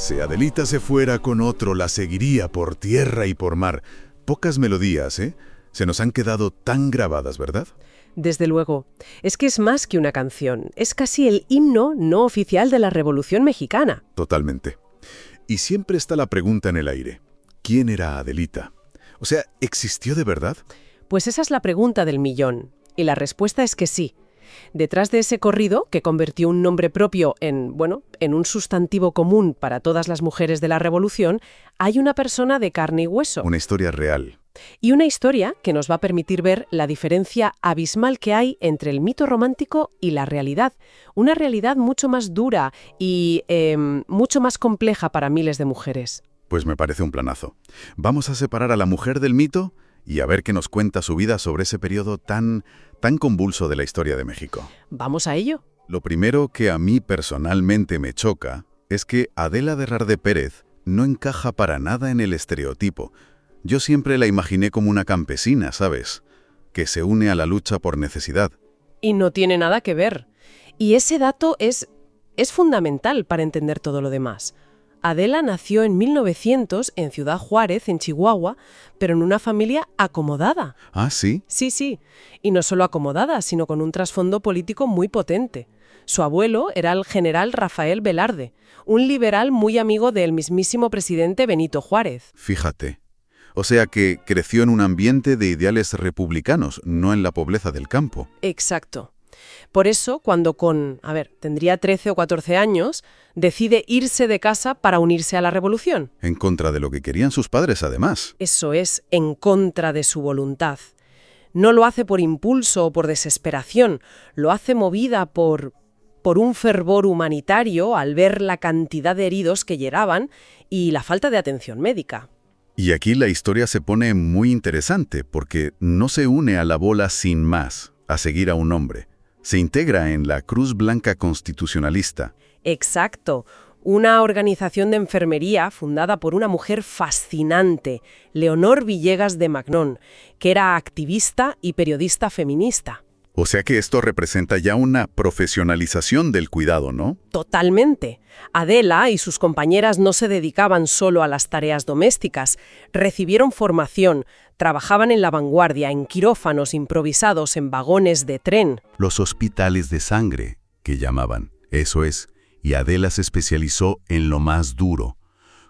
Si Adelita se fuera con otro, la seguiría por tierra y por mar. Pocas melodías, ¿eh? Se nos han quedado tan grabadas, ¿verdad? Desde luego. Es que es más que una canción. Es casi el himno no oficial de la Revolución Mexicana. Totalmente. Y siempre está la pregunta en el aire. ¿Quién era Adelita? O sea, ¿existió de verdad? Pues esa es la pregunta del millón. Y la respuesta es que sí. Detrás de ese corrido, que convirtió un nombre propio en un sustantivo común para todas las mujeres de la Revolución, hay una persona de carne y hueso. Una historia real. Y una historia que nos va a permitir ver la diferencia abismal que hay entre el mito romántico y la realidad. Una realidad mucho más dura y mucho más compleja para miles de mujeres. Pues me parece un planazo. Vamos a separar a la mujer del mito y a ver qué nos cuenta su vida sobre ese periodo tan convulso de la historia de México. ¿Vamos a ello? Lo primero que a mí personalmente me choca es que Adela de Rardé Pérez no encaja para nada en el estereotipo. Yo siempre la imaginé como una campesina, ¿sabes? Que se une a la lucha por necesidad. Y no tiene nada que ver. Y ese dato es fundamental para entender todo lo demás. Adela nació en 1900 en Ciudad Juárez, en Chihuahua, pero en una familia acomodada. ¿Ah, sí? Sí. Y no solo acomodada, sino con un trasfondo político muy potente. Su abuelo era el general Rafael Velarde, un liberal muy amigo del mismísimo presidente Benito Juárez. Fíjate. O sea que creció en un ambiente de ideales republicanos, no en la pobreza del campo. Exacto. Por eso, cuando tendría 13 o 14 años, decide irse de casa para unirse a la revolución. En contra de lo que querían sus padres, además. Eso es, en contra de su voluntad. No lo hace por impulso o por desesperación, lo hace movida por un fervor humanitario al ver la cantidad de heridos que llegaban y la falta de atención médica. Y aquí la historia se pone muy interesante, porque no se une a la bola sin más, a seguir a un hombre. Se integra en la Cruz Blanca Constitucionalista. Exacto, una organización de enfermería fundada por una mujer fascinante, Leonor Villegas de Magnón, que era activista y periodista feminista. O sea que esto representa ya una profesionalización del cuidado, ¿no? Totalmente. Adela y sus compañeras no se dedicaban solo a las tareas domésticas, recibieron formación, trabajaban en la vanguardia, en quirófanos improvisados, en vagones de tren. Los hospitales de sangre, que llamaban. Eso es. Y Adela se especializó en lo más duro,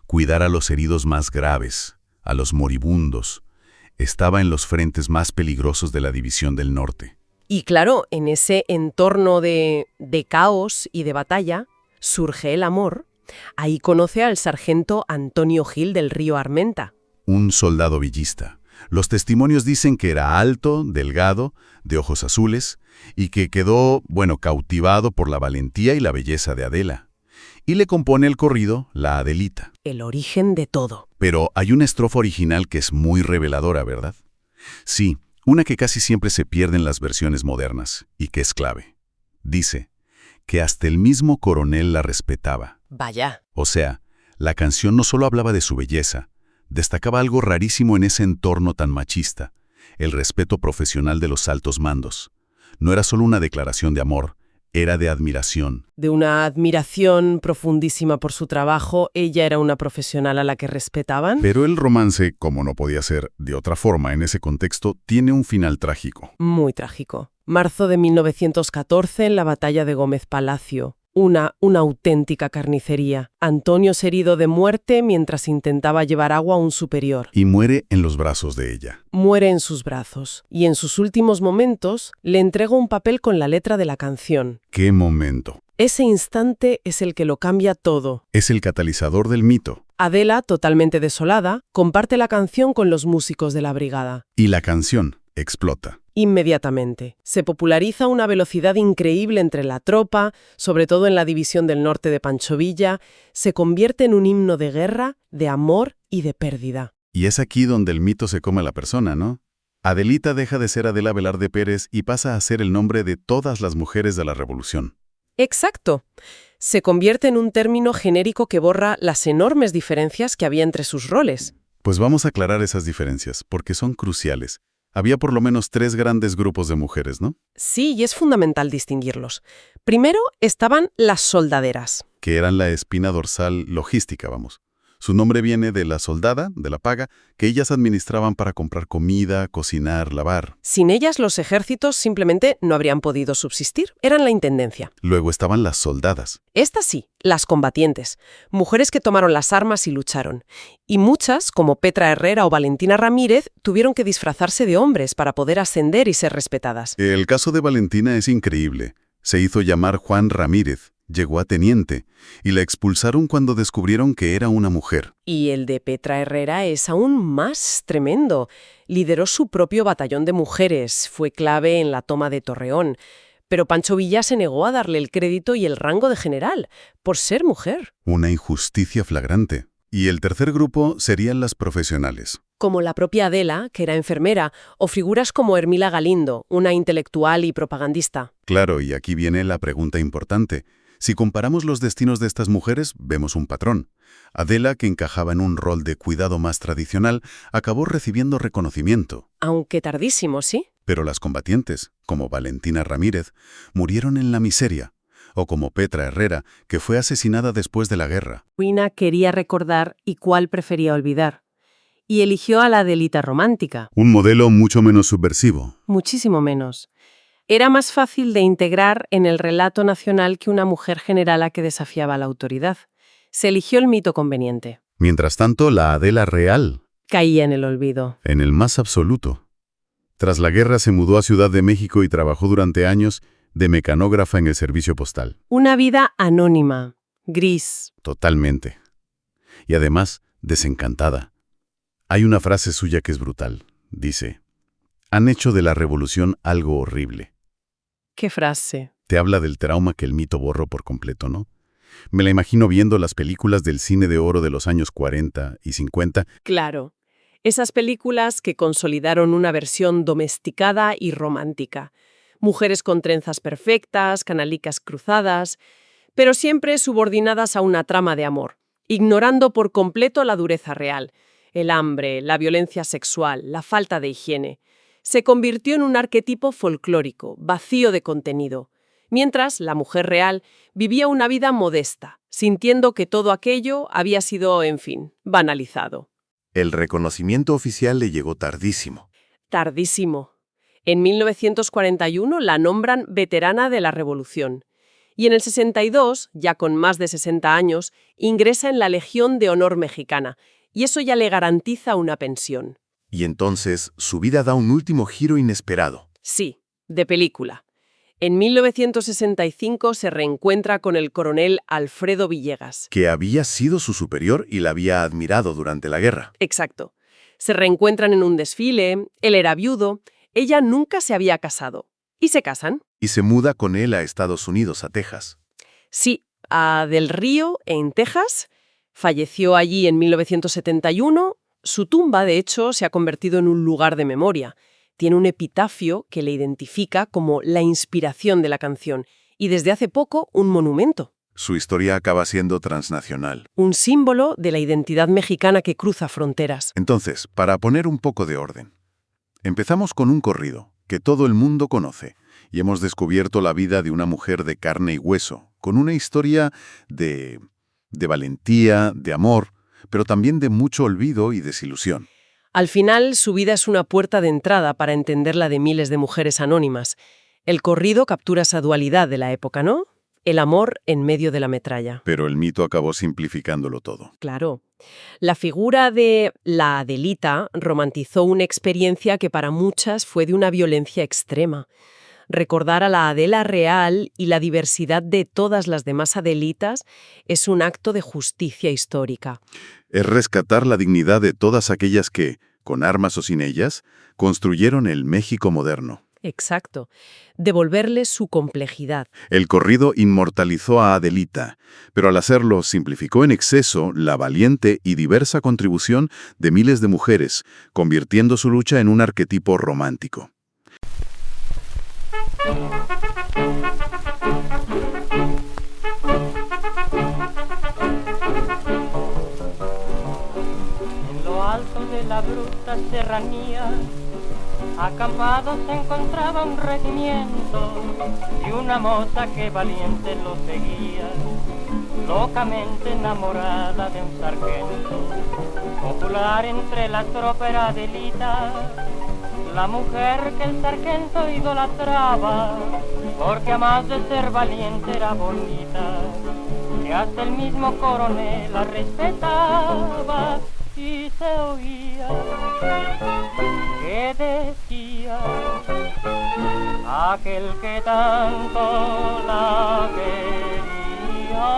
cuidar a los heridos más graves, a los moribundos. Estaba en los frentes más peligrosos de la División del Norte. Y claro, en ese entorno de caos y de batalla surge el amor. Ahí conoce al sargento Antonio Gil del Río Armenta. Un soldado villista. Los testimonios dicen que era alto, delgado, de ojos azules, y que quedó, cautivado por la valentía y la belleza de Adela. Y le compone el corrido La Adelita. El origen de todo. Pero hay una estrofa original que es muy reveladora, ¿verdad? Sí, una que casi siempre se pierde en las versiones modernas, y que es clave. Dice que hasta el mismo coronel la respetaba. Vaya. O sea, la canción no solo hablaba de su belleza, destacaba algo rarísimo en ese entorno tan machista, el respeto profesional de los altos mandos. No era solo una declaración de amor, era de admiración. De una admiración profundísima por su trabajo, ella era una profesional a la que respetaban. Pero el romance, como no podía ser de otra forma en ese contexto, tiene un final trágico. Muy trágico. Marzo de 1914, en la batalla de Gómez Palacio. Una auténtica carnicería. Antonio es herido de muerte mientras intentaba llevar agua a un superior. Y muere en los brazos de ella. Muere en sus brazos. Y en sus últimos momentos le entrega un papel con la letra de la canción. ¡Qué momento! Ese instante es el que lo cambia todo. Es el catalizador del mito. Adela, totalmente desolada, comparte la canción con los músicos de la brigada. Y la canción explota. Inmediatamente. Se populariza a una velocidad increíble entre la tropa, sobre todo en la División del Norte de Pancho Villa. Se convierte en un himno de guerra, de amor y de pérdida. Y es aquí donde el mito se come a la persona, ¿no? Adelita deja de ser Adela Velarde Pérez y pasa a ser el nombre de todas las mujeres de la Revolución. Exacto. Se convierte en un término genérico que borra las enormes diferencias que había entre sus roles. Pues vamos a aclarar esas diferencias, porque son cruciales. Había por lo menos 3 grandes grupos de mujeres, ¿no? Sí, y es fundamental distinguirlos. Primero estaban las soldaderas. Que eran la espina dorsal logística, vamos. Su nombre viene de la soldada, de la paga, que ellas administraban para comprar comida, cocinar, lavar. Sin ellas, los ejércitos simplemente no habrían podido subsistir. Eran la intendencia. Luego estaban las soldadas. Estas sí, las combatientes. Mujeres que tomaron las armas y lucharon. Y muchas, como Petra Herrera o Valentina Ramírez, tuvieron que disfrazarse de hombres para poder ascender y ser respetadas. El caso de Valentina es increíble. Se hizo llamar Juan Ramírez. Llegó a teniente, y la expulsaron cuando descubrieron que era una mujer. Y el de Petra Herrera es aún más tremendo. Lideró su propio batallón de mujeres, fue clave en la toma de Torreón. Pero Pancho Villa se negó a darle el crédito y el rango de general, por ser mujer. Una injusticia flagrante. Y el tercer grupo serían las profesionales. Como la propia Adela, que era enfermera, o figuras como Hermila Galindo, una intelectual y propagandista. Claro, y aquí viene la pregunta importante. Si comparamos los destinos de estas mujeres, vemos un patrón. Adela, que encajaba en un rol de cuidado más tradicional, acabó recibiendo reconocimiento. Aunque tardísimo, ¿sí? Pero las combatientes, como Valentina Ramírez, murieron en la miseria. O como Petra Herrera, que fue asesinada después de la guerra. Huina quería recordar y cuál prefería olvidar. Y eligió a la Adelita romántica. Un modelo mucho menos subversivo. Muchísimo menos. Era más fácil de integrar en el relato nacional que una mujer generala que desafiaba a la autoridad. Se eligió el mito conveniente. Mientras tanto, la Adela real Caía en el olvido. en el más absoluto. Tras la guerra se mudó a Ciudad de México y trabajó durante años de mecanógrafa en el servicio postal. Una vida anónima, gris. Totalmente. Y además, desencantada. Hay una frase suya que es brutal. Dice, han hecho de la revolución algo horrible. ¿Qué frase? Te habla del trauma que el mito borró por completo, ¿no? Me la imagino viendo las películas del cine de oro de los años 40 y 50. Claro. Esas películas que consolidaron una versión domesticada y romántica. Mujeres con trenzas perfectas, canalicas cruzadas, pero siempre subordinadas a una trama de amor, ignorando por completo la dureza real, el hambre, la violencia sexual, la falta de higiene. Se convirtió en un arquetipo folclórico, vacío de contenido, mientras la mujer real vivía una vida modesta, sintiendo que todo aquello había sido, en fin, banalizado. El reconocimiento oficial le llegó tardísimo. Tardísimo. En 1941 la nombran veterana de la Revolución. Y en el 62, ya con más de 60 años, ingresa en la Legión de Honor Mexicana, y eso ya le garantiza una pensión. Y entonces su vida da un último giro inesperado. Sí, de película. En 1965 se reencuentra con el coronel Alfredo Villegas. Que había sido su superior y la había admirado durante la guerra. Exacto. Se reencuentran en un desfile, él era viudo, ella nunca se había casado. Y se casan. Y se muda con él a Estados Unidos, a Texas. Sí, a Del Río, en Texas. Falleció allí en 1971. Su tumba, de hecho, se ha convertido en un lugar de memoria. Tiene un epitafio que le identifica como la inspiración de la canción y desde hace poco un monumento. Su historia acaba siendo transnacional. Un símbolo de la identidad mexicana que cruza fronteras. Entonces, para poner un poco de orden, empezamos con un corrido que todo el mundo conoce y hemos descubierto la vida de una mujer de carne y hueso, con una historia de valentía, de amor, pero también de mucho olvido y desilusión. Al final, su vida es una puerta de entrada para entender la de miles de mujeres anónimas. El corrido captura esa dualidad de la época, ¿no? El amor en medio de la metralla. Pero el mito acabó simplificándolo todo. Claro. La figura de la Adelita romantizó una experiencia que para muchas fue de una violencia extrema. Recordar a la Adela real y la diversidad de todas las demás Adelitas es un acto de justicia histórica. Es rescatar la dignidad de todas aquellas que, con armas o sin ellas, construyeron el México moderno. Exacto. Devolverle su complejidad. El corrido inmortalizó a Adelita, pero al hacerlo simplificó en exceso la valiente y diversa contribución de miles de mujeres, convirtiendo su lucha en un arquetipo romántico. En lo alto de la bruta serranía Acampado se encontraba un regimiento y una moza que valiente lo seguía, locamente enamorada de un sargento. Popular entre la tropa era Adelita, la mujer que el sargento idolatraba, porque a más de ser valiente era bonita, que hasta el mismo coronel la respetaba. Y se oía que decía aquel que tanto la quería,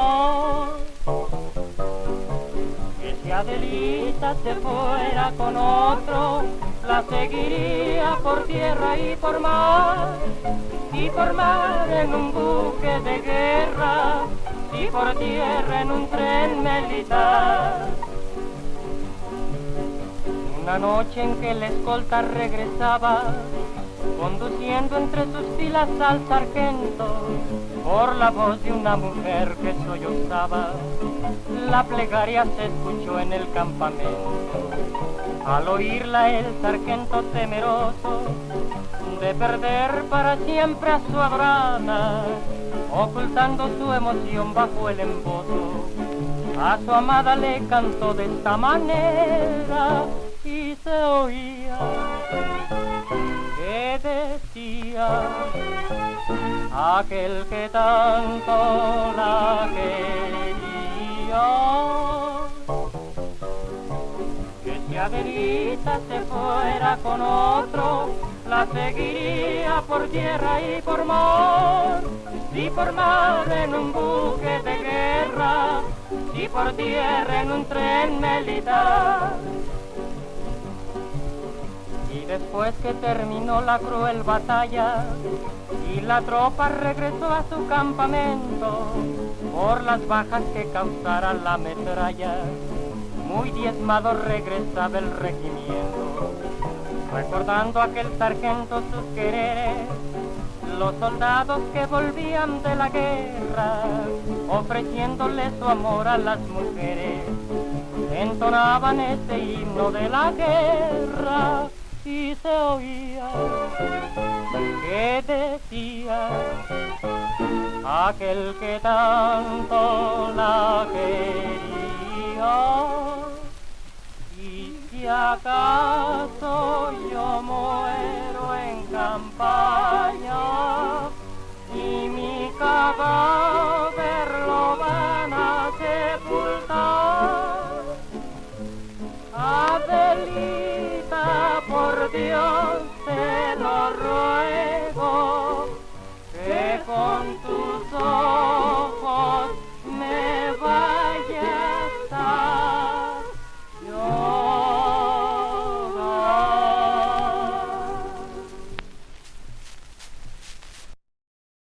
que si Adelita se fuera con otro, la seguiría por tierra y por mar en un buque de guerra, y por tierra en un tren militar. Una noche en que la escolta regresaba, conduciendo entre sus filas al sargento, por la voz de una mujer que sollozaba, la plegaria se escuchó en el campamento. Al oírla el sargento temeroso de perder para siempre a su adorada, ocultando su emoción bajo el embozo, a su amada le cantó de esta manera. Y se oía que decía aquel que tanto la quería, que si Adelita se fuera con otro, la seguiría por tierra y por mar en un buque de guerra, y por tierra en un tren militar. Y después que terminó la cruel batalla y la tropa regresó a su campamento, por las bajas que causara la metralla, muy diezmado regresaba el regimiento, recordando a aquel sargento sus quereres. Los soldados que volvían de la guerra, ofreciéndole su amor a las mujeres, entonaban ese himno de la guerra. Y se oía que decía aquel que tanto la quería, y si acaso yo muero en campaña,